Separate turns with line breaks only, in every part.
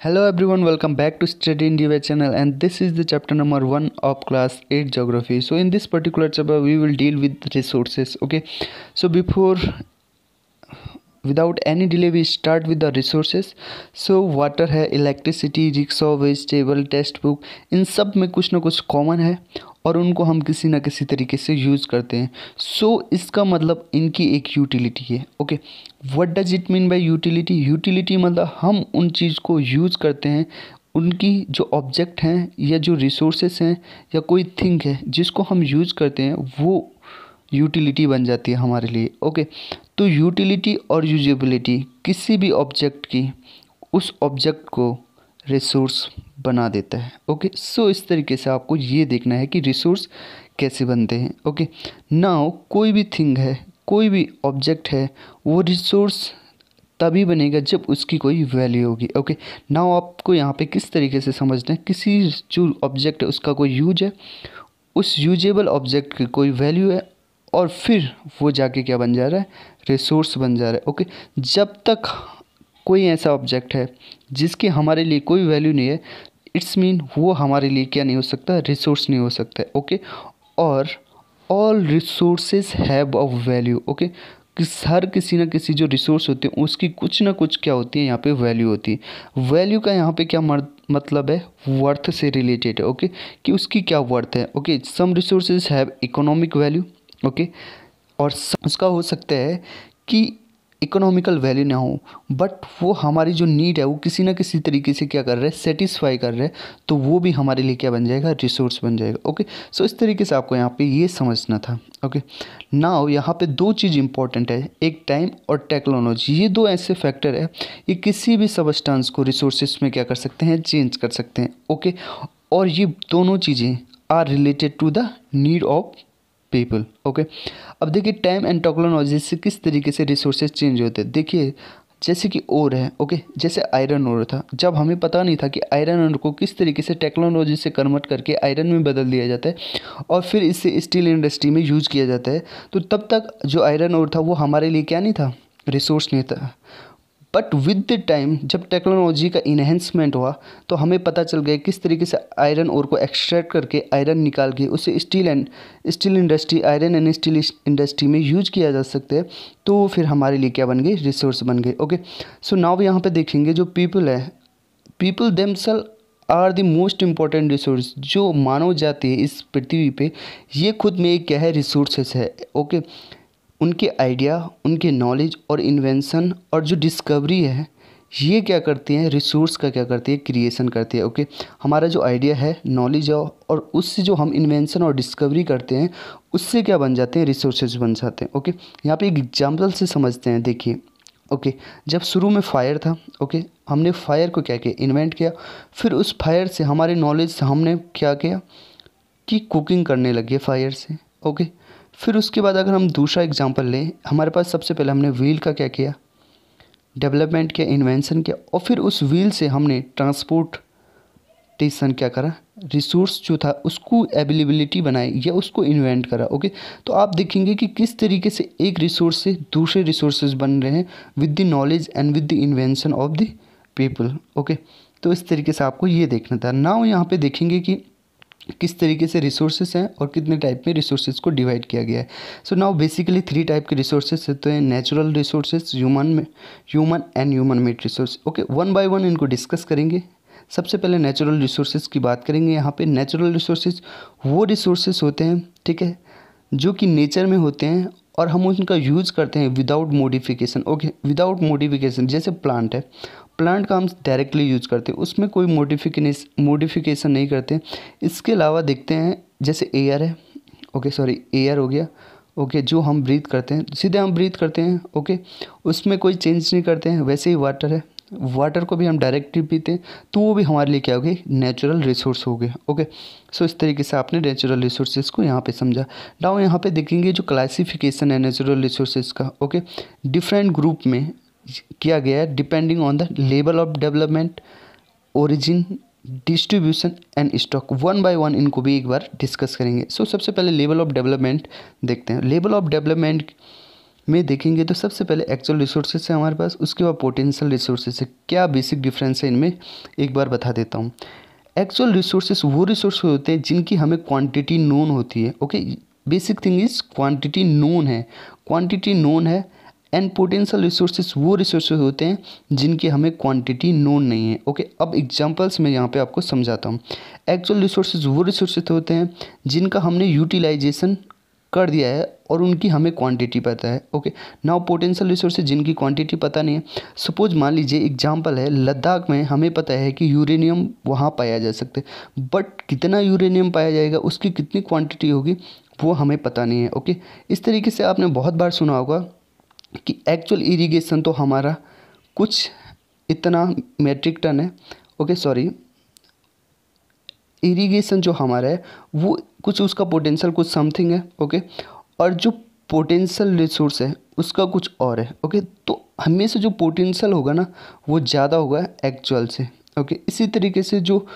Hello everyone, welcome back to Study in DY channel, and this is the chapter number 1 of class 8 geography. So in this particular chapter we will deal with resources. Okay, so before without any delay we start with the resources. So water है, electricity, rickshaw, vegetable, text book, इन सब में कुछ ना कुछ common है और उनको हम किसी ना किसी तरीके से यूज़ करते हैं. सो इसका मतलब इनकी एक यूटिलिटी है. Okay, what does it mean by utility? Utility मतलब हम उन चीज़ को यूज़ करते हैं, उनकी जो ऑब्जेक्ट हैं या जो रिसोर्सेस हैं या कोई थिंग है जिसको हम यूज़ करते हैं वो यूटिलिटी बन जाती है हमारे लिए. ओके, तो यूटिलिटी और यूजेबिलिटी किसी भी ऑब्जेक्ट की उस ऑब्जेक्ट को रिसोर्स बना देता है. ओके, सो इस तरीके से आपको ये देखना है कि रिसोर्स कैसे बनते हैं. ओके, नाउ कोई भी थिंग है, कोई भी ऑब्जेक्ट है, वो रिसोर्स तभी बनेगा जब उसकी कोई वैल्यू होगी. ओके, नाउ आपको यहाँ पे किस तरीके से समझना है, किसी जो ऑब्जेक्ट है उसका कोई यूज है, उस यूजेबल ऑब्जेक्ट की कोई वैल्यू है और फिर वो जाके क्या बन जा रहा है, रिसोर्स बन जा रहा है. ओके, जब तक कोई ऐसा ऑब्जेक्ट है जिसकी हमारे लिए कोई वैल्यू नहीं है, इट्स मीन वो हमारे लिए क्या नहीं हो सकता, रिसोर्स नहीं हो सकता है. ओके, और all resources have a value. Okay, हर किसी ना किसी जो रिसोर्स होते हैं उसकी कुछ ना कुछ क्या होती है, यहाँ पे वैल्यू होती है. वैल्यू का यहाँ पे क्या मतलब है, वर्थ से रिलेटेड है. ओके, कि उसकी क्या वर्थ है. Okay, some resources have economic value. Okay, और उसका हो सकता है कि इकोनॉमिकल वैल्यू ना हो, बट वो हमारी जो नीड है वो किसी ना किसी तरीके से क्या कर रहा है, सेटिस्फाई कर रहा है, तो वो भी हमारे लिए क्या बन जाएगा, रिसोर्स बन जाएगा. ओके, सो इस तरीके से आपको यहाँ पे ये समझना था. ओके, नाउ यहाँ पे दो चीज़ इंपॉर्टेंट है, एक टाइम और टेक्नोलॉजी. ये दो ऐसे फैक्टर है, ये किसी भी सबस्टांस को रिसोर्सेज में क्या कर सकते हैं, चेंज कर सकते हैं. ओके, और ये दोनों चीज़ें are related to the need of people. Okay, अब देखिए टाइम एंड टेक्नोलॉजी से किस तरीके से रिसोर्सेज चेंज होते हैं. देखिए जैसे कि ओर है. ओके, जैसे आयरन ओर था, जब हमें पता नहीं था कि आयरन ओर को किस तरीके से टेक्नोलॉजी से कन्वर्ट करके आयरन में बदल दिया जाता है और फिर इससे स्टील इंडस्ट्री में यूज़ किया जाता है, तो तब तक जो आयरन ओर था वो हमारे लिए क्या नहीं था, रिसोर्स नहीं था. बट विद द टाइम जब टेक्नोलॉजी का इन्हेंसमेंट हुआ तो हमें पता चल गया किस तरीके से आयरन ओर को एक्सट्रैक्ट करके आयरन निकाल के उसे steel industry, iron and steel industry में यूज किया जा सकता है, तो फिर हमारे लिए क्या बन गई, रिसोर्स बन गए. ओके, सो नाउ यहाँ पे देखेंगे जो पीपल है, people themselves are the most important resource. जो मानव जाति है इस पृथ्वी पे, ये खुद में एक क्या है, रिसोर्सेस है. ओके, उनके आइडिया, उनके नॉलेज और इन्वेंशन और जो डिस्कवरी है ये क्या करती हैं, रिसोर्स का क्या करती है, क्रिएशन करती है. ओके, हमारा जो आइडिया है, नॉलेज है, और उससे जो हम इन्वेंशन और डिस्कवरी करते हैं उससे क्या बन जाते हैं, रिसोर्सेज बन जाते हैं. ओके, यहाँ पे एक एग्जांपल से समझते हैं. देखिए, ओके, जब शुरू में फायर था, ओके, हमने फायर को क्या किया, इन्वेंट किया. फिर उस फायर से हमारे नॉलेज से हमने क्या किया कि कुकिंग करने लगे फायर से. ओके, फिर उसके बाद अगर हम दूसरा एग्जांपल लें, हमारे पास सबसे पहले हमने व्हील का क्या किया, डेवलपमेंट किया, इन्वेंशन किया, और फिर उस व्हील से हमने ट्रांसपोर्टेशन क्या करा, रिसोर्स जो था उसको अवेलेबिलिटी बनाई या उसको इन्वेंट करा. ओके, तो आप देखेंगे कि किस तरीके से एक रिसोर्स से दूसरे रिसोर्सेज बन रहे हैं with the knowledge and with the invention of the people. Okay, तो इस तरीके से आपको ये देखना था. नाउ यहाँ पे देखेंगे कि किस तरीके से रिसोर्सेज हैं और कितने टाइप में रिसोर्सेज को डिवाइड किया गया है. सो नाउ बेसिकली 3 टाइप के रिसोर्सेज होते हैं, natural resources, human and human made resource. Okay, one by one इनको डिस्कस करेंगे. सबसे पहले नेचुरल रिसोर्सेज की बात करेंगे. यहाँ पे नेचुरल रिसोर्सेज वो रिसोर्सेज होते हैं, ठीक है, जो कि नेचर में होते हैं और हम उनका यूज़ करते हैं without modification. Okay, without modification, जैसे प्लांट है, प्लांट का हम डायरेक्टली यूज़ करते हैं, उसमें कोई मॉडिफिकेशन नहीं करते. इसके अलावा देखते हैं जैसे एयर है. ओके, सॉरी, एयर हो गया. ओके, जो हम ब्रीथ करते हैं, सीधे हम ब्रीथ करते हैं. ओके, उसमें कोई चेंज नहीं करते हैं. वैसे ही वाटर है, वाटर को भी हम डायरेक्टली पीते हैं, तो वो भी हमारे लिए क्या हो गई, नेचुरल रिसोर्स हो गए. ओके, सो इस तरीके से आपने नेचुरल रिसोर्सेज को यहाँ पे समझा. नाउ यहाँ पे देखेंगे जो क्लासिफिकेशन है नेचुरल रिसोर्सेज का. ओके, डिफरेंट ग्रुप में किया गया है depending on the level of development, origin, distribution and stock. One by one इनको भी एक बार डिस्कस करेंगे. सो सबसे पहले लेवल ऑफ डेवलपमेंट देखते हैं. लेवल ऑफ डेवलपमेंट में देखेंगे तो सबसे पहले एक्चुअल रिसोर्सेज है हमारे पास, उसके बाद पोटेंशियल रिसोर्सेज है। क्या बेसिक डिफरेंस है इनमें एक बार बता देता हूँ। एक्चुअल रिसोर्सेज वो रिसोर्स होते हैं जिनकी हमें क्वांटिटी नोन होती है। Okay, basic thing is quantity known है, क्वांटिटी नोन है। एंड पोटेंशियल रिसोर्सेज वो रिसोर्सेज होते हैं जिनकी हमें क्वांटिटी नोन नहीं है। ओके, अब एग्जांपल्स में यहाँ पे आपको समझाता हूँ। एक्चुअल रिसोर्सेज वो रिसोर्सेज होते हैं जिनका हमने यूटिलाइजेशन कर दिया है और उनकी हमें क्वांटिटी पता है। ओके, नाउ पोटेंशियल रिसोर्सेज जिनकी क्वांटिटी पता नहीं है। सपोज मान लीजिए एग्जांपल है, लद्दाख में हमें पता है कि यूरेनियम वहाँ पाया जा सकता है, बट कितना यूरेनियम पाया जाएगा, उसकी कितनी क्वांटिटी होगी, वो हमें पता नहीं है। ओके, इस तरीके से आपने बहुत बार सुना होगा कि एक्चुअल इरिगेशन तो हमारा कुछ इतना मेट्रिक टन है। ओके सॉरी, इरिगेशन जो हमारा है वो कुछ, उसका पोटेंशियल कुछ समथिंग है। ओके, और जो पोटेंशियल रिसोर्स है उसका कुछ और है। ओके, तो हमेशा जो पोटेंशियल होगा ना वो ज़्यादा होगा एक्चुअल से। ओके, इसी तरीके से जो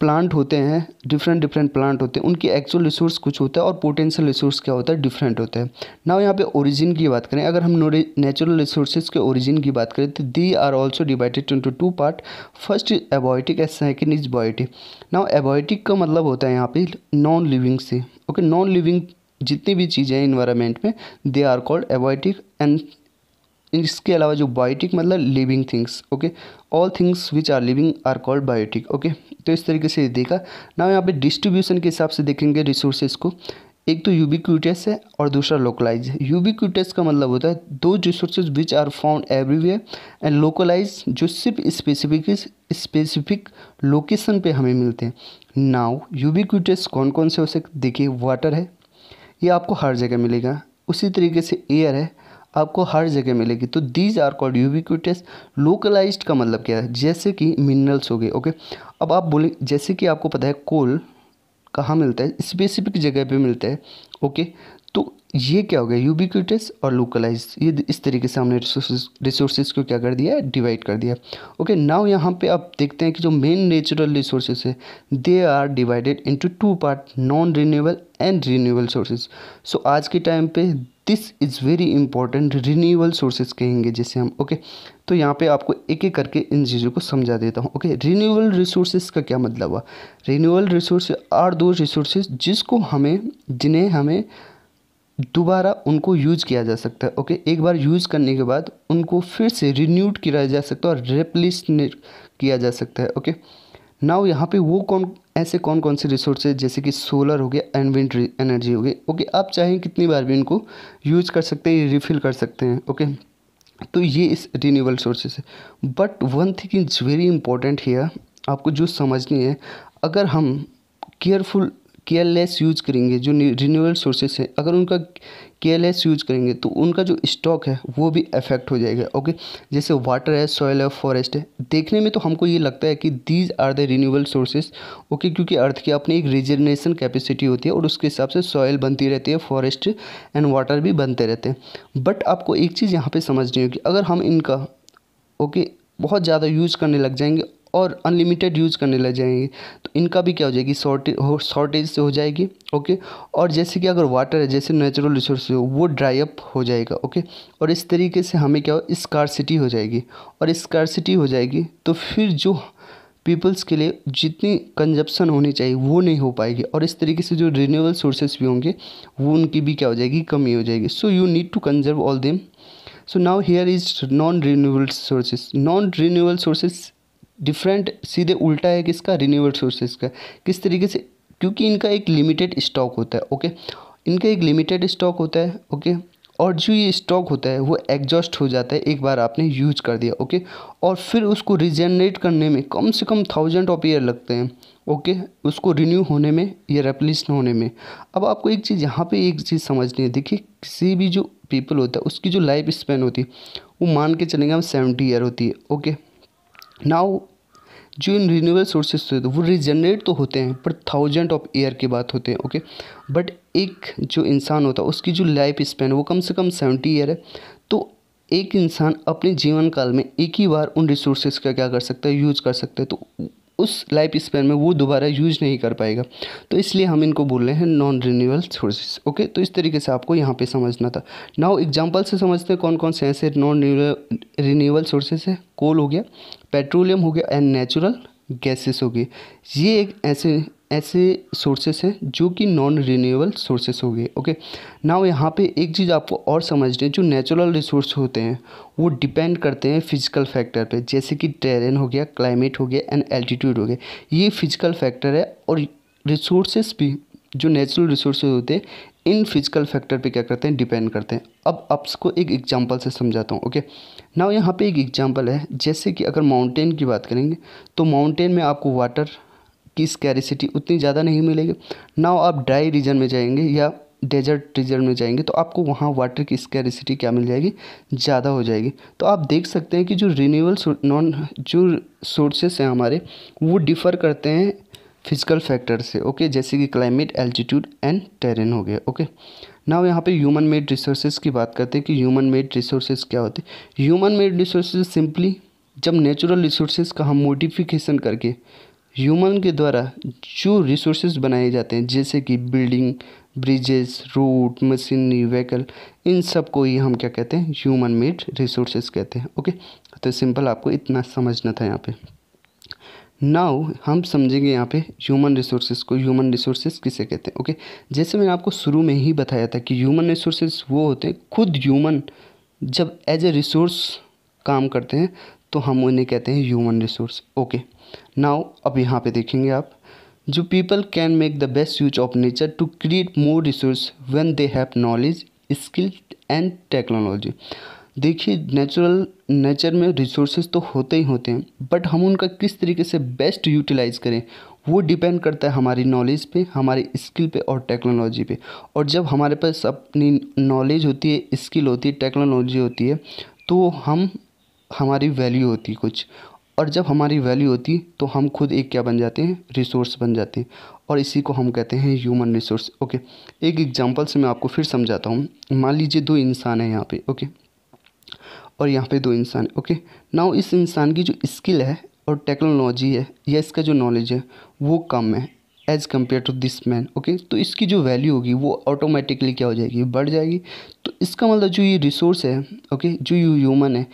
प्लांट होते हैं, डिफरेंट प्लांट होते हैं, उनकी एक्चुअल रिसोर्स कुछ होता है और पोटेंशियल रिसोर्स क्या होता है, डिफरेंट होता है। नाउ यहाँ पे ओरिजिन की बात करें, अगर हम नेचुरल रिसोर्सेज के ओरिजिन की बात करें तो they are also divided into two part. First is abiotic and second is biotic. Now abiotic का मतलब होता है यहाँ पे नॉन लिविंग से। ओके, नॉन लिविंग जितनी भी चीज़ें हैं इन्वायरमेंट में, they are called abiotic. And इसके अलावा जो बायोटिक मतलब living things. Okay, all things which are living are called biotic. Okay, तो इस तरीके से देखा ना। यहाँ पे डिस्ट्रीब्यूशन के हिसाब से देखेंगे रिसोर्सेज को, एक तो यूबिक्विटस है और दूसरा लोकलाइज है। यूबिक्विटस का मतलब होता है दो resources which are found everywhere, and localize जो सिर्फ स्पेसिफिक लोकेशन पे हमें मिलते हैं। नाउ यूबिक्विटस कौन कौन से हो सकते, देखिए वाटर है, ये आपको हर जगह मिलेगा। उसी तरीके से एयर है, आपको हर जगह मिलेगी। तो these are called ubiquitous. Localized का मतलब क्या है, जैसे कि मिनरल्स हो गए। ओके, अब आप बोले जैसे कि आपको पता है कोल कहाँ मिलता है, स्पेसिफिक जगह पे मिलता है। ओके, तो ये क्या हो गया, यूबिक्विटस और लोकलाइज। ये इस तरीके से हमने रिसोर्सेज को क्या कर दिया है, डिवाइड कर दिया। ओके, नाउ यहाँ पे आप देखते हैं कि जो मेन नेचुरल रिसोर्सेज है they are divided into two part, non renewable and renewable sources. So आज के टाइम पे this is very important, renewable sources कहेंगे जिसे हम। ओके, तो यहाँ पे आपको एक एक करके इन चीज़ों को समझा देता हूँ। ओके, रिन्यूएबल रिसोर्सेज का क्या मतलब हुआ। रिन्यूएबल रिसोर्स आर दो रिसोर्सेज जिन्हें हमें दोबारा उनको यूज़ किया जा सकता है। ओके, एक बार यूज़ करने के बाद उनको फिर से रिन्यूड किया जा सकता है और रिप्लेस किया जा सकता है। ओके, नाउ यहाँ पे वो कौन कौन से रिसोर्सेज, जैसे कि सोलर हो गया एंड विंड एनर्जी हो गई। ओके, आप चाहें कितनी बार भी इनको यूज़ कर सकते हैं, रिफ़िल कर सकते हैं। ओके, तो ये इस रिन्यूएबल सोर्सेज है। But one thing is very important here, आपको जो समझनी है, अगर हम केयरलेस यूज करेंगे जो रिन्यूएबल सोर्सेस है, अगर उनका केयरलेस यूज करेंगे तो उनका जो स्टॉक है वो भी अफेक्ट हो जाएगा। ओके, जैसे वाटर है, सॉइल है, फॉरेस्ट है। देखने में तो हमको ये लगता है कि these are the renewable sources. Okay, क्योंकि अर्थ की अपनी एक रिजनरेशन कैपेसिटी होती है और उसके हिसाब से सॉइल बनती रहती है, फॉरेस्ट एंड वाटर भी बनते रहते हैं। बट आपको एक चीज़ यहाँ पर समझनी होगी, अगर हम इनका बहुत ज़्यादा यूज़ करने लग जाएंगे और अनलिमिटेड यूज़ करने लग जाएंगे तो इनका भी क्या हो जाएगी, शॉर्टेज से हो जाएगी। ओके, और जैसे कि अगर वाटर है, जैसे नेचुरल रिसोर्स हो, वो ड्राई अप हो जाएगा। ओके, और इस तरीके से हमें क्या हो, स्कार्सिटी हो जाएगी। और स्कार्सिटी हो जाएगी तो फिर जो पीपल्स के लिए जितनी कंजप्शन होनी चाहिए वो नहीं हो पाएगी, और इस तरीके से जो रिन्यूएबल सोर्सेज भी होंगे वो उनकी भी क्या हो जाएगी, कमी हो जाएगी। So you need to conserve all them. So now here is non renewable sources. Non renewable sources different, सीधे उल्टा है किसका, रिन्यूएबल सोर्सेज का। किस तरीके से, क्योंकि इनका एक लिमिटेड स्टॉक होता है। ओके, इनका एक लिमिटेड स्टॉक होता है। ओके, और जो ये स्टॉक होता है वो एग्जॉस्ट हो जाता है एक बार आपने यूज कर दिया। ओके, और फिर उसको रिजनरेट करने में कम से कम 1000 ऑफ ईयर लगते हैं। ओके, उसको रिन्यू होने में या रिप्लेस होने में। अब आपको एक चीज़ यहाँ पे एक चीज़ समझनी है, देखिए किसी भी जो पीपल होता है उसकी जो लाइफ स्पैन होती है वो मान के चलेंगे हम 70 ईयर होती है। ओके, नाउ जो इन रिन्यूएबल सोर्सेज होते हैं वो रिजनरेट तो होते हैं पर 1000 ऑफ ईयर की बात होते हैं। ओके, बट एक जो इंसान होता है उसकी जो लाइफ स्पैन वो कम से कम 70 ईयर है। तो एक इंसान अपने जीवन काल में एक ही बार उन रिसोर्सेज का क्या कर सकता है, यूज़ कर सकता है। तो उस लाइफ स्पैन में वो दोबारा यूज नहीं कर पाएगा। तो इसलिए हम इनको बोल रहे हैं नॉन रिन्यूएबल सोर्सेज। ओके, तो इस तरीके से आपको यहाँ पे समझना था। नाउ एग्जांपल से समझते हैं कौन कौन से ऐसे नॉन रिन्यूएबल सोर्सेज है। कोल हो गया, पेट्रोलियम हो गया एंड नेचुरल गैसेस हो गए। ये एक ऐसे सोर्सेस हैं जो कि नॉन रिन्यूएबल सोर्सेस हो गए। ओके, नाउ यहाँ पे एक चीज़ आपको और समझनी है, जो नेचुरल रिसोर्स होते हैं वो डिपेंड करते हैं फिजिकल फैक्टर पे, जैसे कि टेरेन हो गया, क्लाइमेट हो गया एंड एल्टीट्यूड हो गया। ये फिजिकल फैक्टर है और रिसोर्सेस भी, जो नेचुरल रिसोर्सेज होते हैं, इन फिजिकल फैक्टर पे क्या करते हैं, डिपेंड करते हैं। अब आपको एक एग्जांपल से समझाता हूँ। ओके, नाउ यहाँ पे एक एग्जांपल है, जैसे कि अगर माउंटेन की बात करेंगे तो माउंटेन में आपको वाटर की स्कैरिसिटी उतनी ज़्यादा नहीं मिलेगी। नाउ आप ड्राई रीजन में जाएंगे या डेजर्ट रीजन में जाएंगे तो आपको वहाँ वाटर की स्कैरिसिटी क्या मिल जाएगी, ज़्यादा हो जाएगी। तो आप देख सकते हैं कि जो रिन्यूएबल जो सोर्सेस हैं हमारे, वो डिफ़र करते हैं फिजिकल फैक्टर से। ओके, जैसे कि क्लाइमेट, एल्टीट्यूड एंड टेरेन हो गया। ओके, नाउ यहाँ पे ह्यूमन मेड रिसोर्सेज की बात करते हैं कि ह्यूमन मेड रिसोर्सेज क्या होते हैं। ह्यूमन मेड रिसोर्सेज सिंपली जब नेचुरल रिसोर्सेज का हम मॉडिफिकेशन करके ह्यूमन के द्वारा जो रिसोर्सेज बनाए जाते हैं, जैसे कि building, bridges, road, machinery, vehicle, इन सब को ही हम क्या कहते हैं, ह्यूमन मेड रिसोर्सेज कहते हैं। ओके, तो सिंपल आपको इतना समझना था यहाँ पे। नाउ हम समझेंगे यहाँ पे ह्यूमन रिसोर्सेज को। ह्यूमन रिसोर्सेज किसे कहते हैं। ओके, जैसे मैंने आपको शुरू में ही बताया था कि ह्यूमन रिसोर्सेज वो होते हैं, खुद ह्यूमन जब एज ए रिसोर्स काम करते हैं तो हम उन्हें कहते हैं ह्यूमन रिसोर्स। ओके, नाउ अब यहाँ पे देखेंगे आप, जो people can make the best use of nature to create more resource when they have knowledge, skill and technology. देखिए, नेचर में रिसोर्सेज तो होते ही होते हैं, बट हम उनका किस तरीके से बेस्ट यूटिलाइज करें वो डिपेंड करता है हमारी नॉलेज पे, हमारी स्किल पे और टेक्नोलॉजी पे। और जब हमारे पास अपनी नॉलेज होती है, स्किल होती है, टेक्नोलॉजी होती है, तो हमारी वैल्यू होती है कुछ। और जब हमारी वैल्यू होती तो हम खुद एक क्या बन जाते हैं, रिसोर्स बन जाते हैं, और इसी को हम कहते हैं ह्यूमन रिसोर्स। ओके, एक एग्जांपल से मैं आपको फिर समझाता हूँ। मान लीजिए दो इंसान हैं यहाँ पे। ओके, और यहाँ पे दो इंसान। ओके, नाउ इस इंसान की जो स्किल है और टेक्नोलॉजी है या इसका जो नॉलेज है वो कम है as compare to this man. Okay, तो इसकी जो वैल्यू होगी वो ऑटोमेटिकली क्या हो जाएगी, बढ़ जाएगी। तो इसका मतलब जो ये रिसोर्स है, ओके, जो ये ह्यूमन है,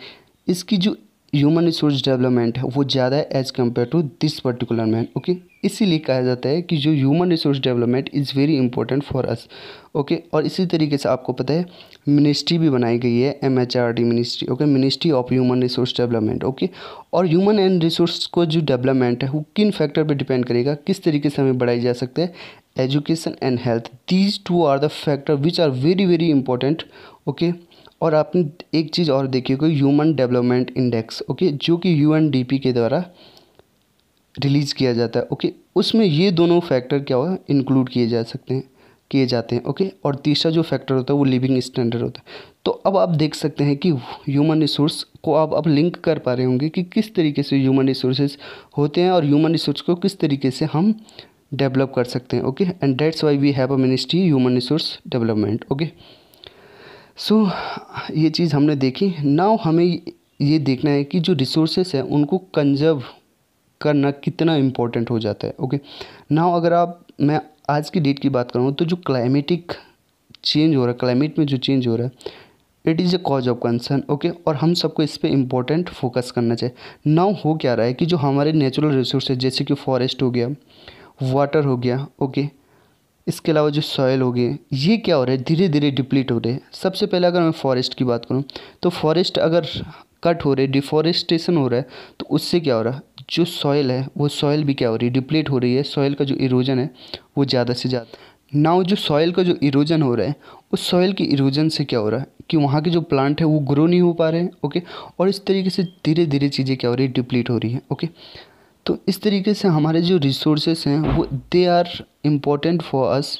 इसकी जो ह्यूमन रिसोर्स डेवलपमेंट है वो ज़्यादा है as compare to this particular man. Okay, इसीलिए कहा जाता है कि जो human resource development is very important for us. Okay, और इसी तरीके से आपको पता है मिनिस्ट्री भी बनाई गई है, MHRD ministry. Okay, ministry of human resource development. Okay, और ह्यूमन एंड रिसोर्स को जो डेवलपमेंट है वो किन फैक्टर पे डिपेंड करेगा, किस तरीके से हमें बढ़ाई जा सकता है, education and health. These two are the factor which are very very important. Okay, और आपने एक चीज़ और देखी होगी, ह्यूमन डेवलपमेंट इंडेक्स। ओके, जो कि UNDP के द्वारा रिलीज़ किया जाता है। ओके, उसमें ये दोनों फैक्टर क्या हुआ, इंक्लूड किए जाते हैं। ओके, और तीसरा जो फैक्टर होता है वो लिविंग स्टैंडर्ड होता है। तो अब आप देख सकते हैं कि ह्यूमन रिसोर्स को आप अब लिंक कर पा रहे होंगे कि किस तरीके से ह्यूमन रिसोर्सेज होते हैं और ह्यूमन रिसोर्स को किस तरीके से हम डेवलप कर सकते हैं। Okay, and that's why we have a ministry human resource development. Okay, so ये चीज़ हमने देखी। नाउ हमें ये देखना है कि जो रिसोर्सेस हैं उनको कंजर्व करना कितना इम्पोर्टेंट हो जाता है। ओके, नाउ अगर मैं आज की डेट की बात करूँ तो जो क्लाइमेटिक चेंज हो रहा है, क्लाइमेट में जो चेंज हो रहा है, it is a cause of concern. Okay, और हम सबको इस पर इम्पोर्टेंट फोकस करना चाहिए। नाउ हो क्या रहा है कि जो हमारे नेचुरल रिसोर्सेज जैसे कि फॉरेस्ट हो गया, वाटर हो गया, ओके, इसके अलावा जो सॉयल हो गए, ये क्या हो रहा है, धीरे धीरे डिप्लीट हो रहे हैं। सबसे पहले अगर मैं फॉरेस्ट की बात करूँ तो फॉरेस्ट अगर कट हो रहे, डिफॉरेस्टेशन हो रहा है, तो उससे क्या हो रहा है, जो सॉयल है वो सॉयल भी क्या हो रही है, डिप्लीट हो रही है। सॉयल का जो इरोजन है वो ज़्यादा से ज़्यादा। नाउ जो सॉयल का जो इरोजन हो रहा है, उस सॉयल की इरोजन से क्या हो रहा है कि वहाँ के जो प्लांट है वो ग्रो नहीं हो पा रहे हैं। ओके, और इस तरीके से धीरे धीरे चीज़ें क्या हो रही है, डिप्लीट हो रही है। ओके, तो इस तरीके से हमारे जो रिसोर्सेस हैं वो they are important for us,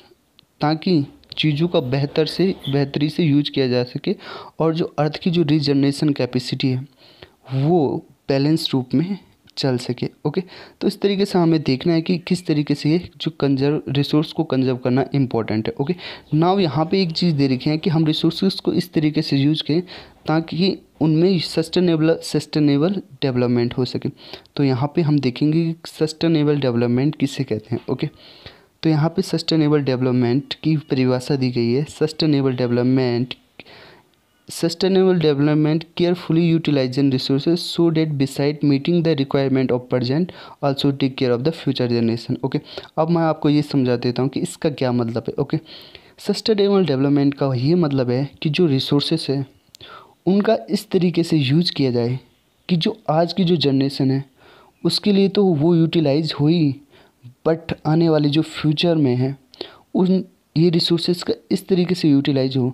ताकि चीज़ों का बेहतरी से यूज किया जा सके और जो अर्थ की जो रीजनरेशन कैपेसिटी है वो बैलेंस रूप में चल सके। ओके, तो इस तरीके से हमें देखना है कि किस तरीके से ये जो रिसोर्स को कंजर्व करना इंपॉर्टेंट है। ओके, नाउ यहाँ पे एक चीज़ दे रखी है कि हम रिसोर्सेज को इस तरीके से यूज करें ताकि उनमें सस्टेनेबल डेवलपमेंट हो सके। तो यहाँ पे हम देखेंगे कि सस्टेनेबल डेवलपमेंट किसे कहते हैं। ओके, तो यहाँ पे सस्टेनेबल डेवलपमेंट की परिभाषा दी गई है। Sustainable development carefully utilizing resources so that beside meeting the requirement of present also take care of the future generation। Okay, अब मैं आपको ये समझा देता हूँ कि इसका क्या मतलब है। ओके, सस्टेनेबल डेवलपमेंट का ये मतलब है कि जो रिसोर्सेस है उनका इस तरीके से यूज किया जाए कि जो आज की जो जनरेशन है उसके लिए तो वो यूटिलाइज हुई, बट आने वाले जो फ्यूचर में है उन ये रिसोर्सेज का इस तरीके से यूटिलाइज हो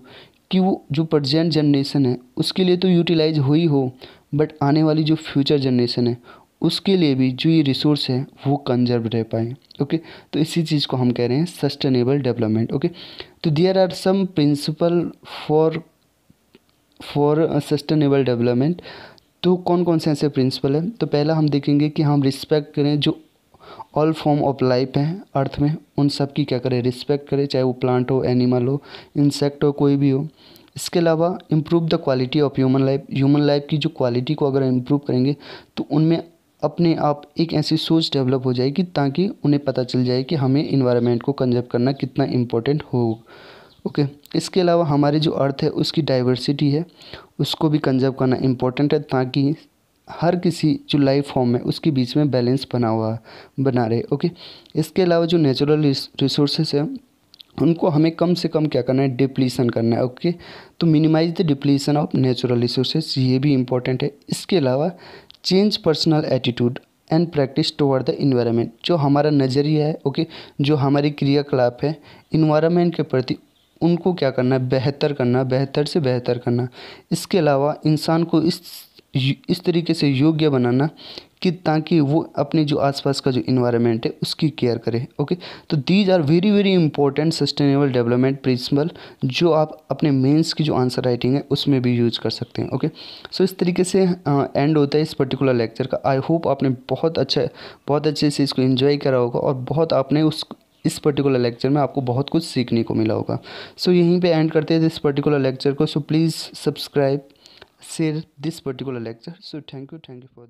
कि वो जो प्रेजेंट जनरेशन है उसके लिए तो यूटिलाइज हुई हो, बट आने वाली जो फ्यूचर जनरेशन है उसके लिए भी जो ये रिसोर्स है वो कंजर्व रह पाए। ओके, तो इसी चीज़ को हम कह रहे हैं सस्टेनेबल डेवलपमेंट। ओके, तो there are some principle for sustainable development. तो कौन कौन से ऐसे प्रिंसिपल हैं? तो पहला हम देखेंगे कि हम रिस्पेक्ट करें जो ऑल फॉर्म ऑफ लाइफ हैं अर्थ में, उन सब की क्या करें, रिस्पेक्ट करें, चाहे वो प्लांट हो, एनिमल हो, इंसेक्ट हो, कोई भी हो। इसके अलावा improve the quality of human life की जो क्वालिटी को अगर इम्प्रूव करेंगे तो उनमें अपने आप एक ऐसी सोच डेवलप हो जाएगी ताकि उन्हें पता चल जाए कि हमें इन्वायरमेंट को कंजर्व करना कितना इम्पोर्टेंट हो। ओके, इसके अलावा हमारी जो अर्थ है उसकी डाइवर्सिटी है उसको भी कंजर्व करना इम्पोर्टेंट है ताकि हर किसी जो लाइफ फॉर्म है उसके बीच में बैलेंस बना रहे। ओके, इसके अलावा जो नेचुरल रिसोर्सेज है उनको हमें कम से कम क्या करना है, डिप्लीशन करना है। ओके, तो minimize the depletion of natural resources, ये भी इम्पोर्टेंट है। इसके अलावा change personal attitude and practice toward the environment, जो हमारा नज़रिया है, ओके, जो हमारी क्रियाकलाप है इन्वायरमेंट के प्रति, उनको क्या करना है, बेहतर से बेहतर करना। इसके अलावा इंसान को इस तरीके से योग्य बनाना कि ताकि वो अपने जो आसपास का जो इन्वायरमेंट है उसकी केयर करे। ओके, तो these are very very important sustainable development principle जो आप अपने मेंस की जो आंसर राइटिंग है उसमें भी यूज कर सकते हैं। ओके, सो इस तरीके से एंड होता है इस पर्टिकुलर लेक्चर का। आई होप आपने बहुत अच्छे से इसको एंजॉय करा होगा और बहुत आपने इस पर्टिकुलर लेक्चर में आपको बहुत कुछ सीखने को मिला होगा। सो यहीं पे एंड करते हैं इस पर्टिकुलर लेक्चर को। So please subscribe, share this particular lecture. So thank you for